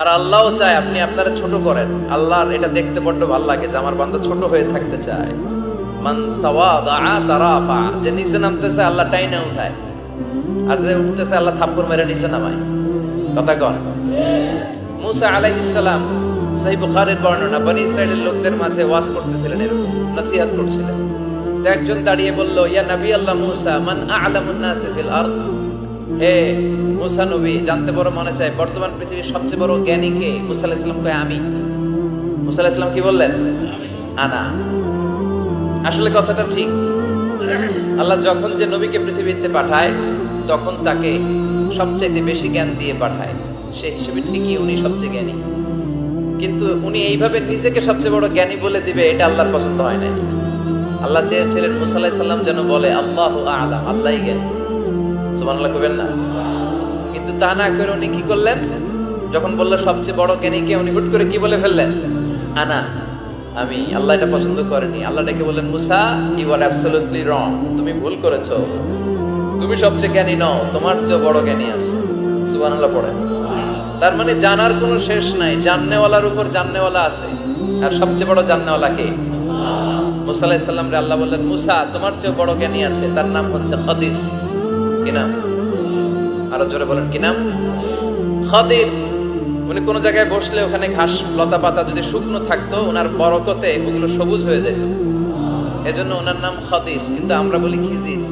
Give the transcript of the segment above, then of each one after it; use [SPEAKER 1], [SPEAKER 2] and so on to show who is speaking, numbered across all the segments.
[SPEAKER 1] আর আল্লাহও চায় আপনি আপনারা ছোট করেন। আল্লাহর এটা দেখতে বড্ড ভালো লাগে যে আমার বান্দা ছোট হয়ে থাকতে চায়। মান তাওয়াদা তারাফা, যে নিচে নামতেছে আল্লাহ টাইনা উঠায়, আর যে উঠতেছে আল্লাহ থাপ্পড় মেরে নিচে নামায়। কথা কন। মুসা আলাইহিস সালাম, সহিহ বুখারীর বর্ণনা, বনি ইসরাইলের লোকদের মাঝে ওয়াজ করতেছিলেন, এরকম নসিহত করছিলেন। তো একজন দাঁড়িয়ে বলল, ইয়া নবী আল্লাহ মুসা, মান আ'লামুন নাস ফিল আরদ। হে মুসা নবী, জানতে বড় মনে চায় বর্তমান পৃথিবীর সবচেয়ে বড় জ্ঞানী কে? মুসা আলাইহিস সালাম কয় আমি। মুসা আলাইহিস সালাম কি বললেন? আনা। আসলে কথাটা ঠিক। আল্লাহ যখন যে নবীকে পৃথিবীতে পাঠায় তখন তাকে সবচেয়ে বেশি জ্ঞান দিয়ে পাঠায়, সেই হিসেবে ঠিকই উনি সবচেয়ে জ্ঞানী। কিন্তু উনি এইভাবে নিজেকে সবচেয়ে বড় জ্ঞানী বলে দিবে, এটা আল্লাহর পছন্দ হয় না। আল্লাহ চেয়েছিলেন মুসা আলাইহিস সালাম যেন বলে আল্লাহু আ'লাম, আল্লাহই জ্ঞানী। সুবহানাল্লাহ কইবেন না? কিন্তু তা না করে উনি কি করলেন? যখন বলল সবচেয়ে বড় জ্ঞানী কে, উনি হুট করে কি বলে ফেললেন? আনা, আমি। আল্লাহ এটা পছন্দ করেনি। আল্লাহ ডেকে বললেন, মুসা, ইউ আর অ্যাবসলিউটলি রং, তুমি ভুল করেছো। তুমি সবচেয়ে জ্ঞানী নও, তোমার চেয়ে বড় জ্ঞানী আছে। সুবহানাল্লাহ পড়েন। তার মানে জানার কোনো শেষ নাই, জাননেওয়ালার উপর জাননেওয়ালা আছে। আর সবচেয়ে বড় জাননেওয়ালা কে? মুসা আলাইহিস সালাম রে আল্লাহ বললেন, মুসা, তোমার চেয়ে বড় জ্ঞানী আছে, তার নাম হচ্ছে খাদির। কি নাম? আরো জোরে বলেন, কি নাম? খাদির। উনি কোন জায়গায় বসলে ওখানে ঘাস লতা পাতা যদি শুকনো থাকতো, ওনার বরকতে ওগুলো সবুজ হয়ে যেত, এজন্য ওনার নাম খাদির। কিন্তু আমরা বলি খিজির।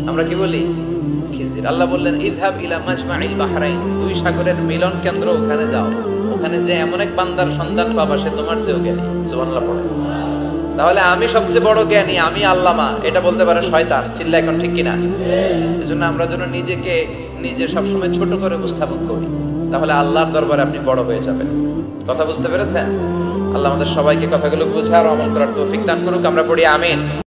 [SPEAKER 1] আমরা কি বলি? খিজির। আল্লাহ বললেন, ইযহাব ইলা মাজমাইল বাহরাইন, দুই সাগরের মিলন কেন্দ্র, ওখানে যাও। ওখানে যে এমন এক বান্দার সন্ধান পাবা, সে তোমার চেয়েও জ্ঞানী। সুবহানাল্লাহ পড়ে। তাহলে আমি সবচেয়ে বড় জ্ঞানী, আমি আল্লামা, এটা বলতে পারে শয়তান। চিল্লা এখন ঠিক কিনা? এজন্য আমরা যেন নিজেকে নিজে সবসময় ছোট করে উপস্থাপন করি, তাহলে আল্লাহর দরবারে আপনি বড় হয়ে যাবেন। কথা বুঝতে পেরেছেন? আল্লাহ আমাদের সবাইকে কথাগুলো বুঝার ও আমল করার তৌফিক দান করুক। আমরা পড়ি আমিন।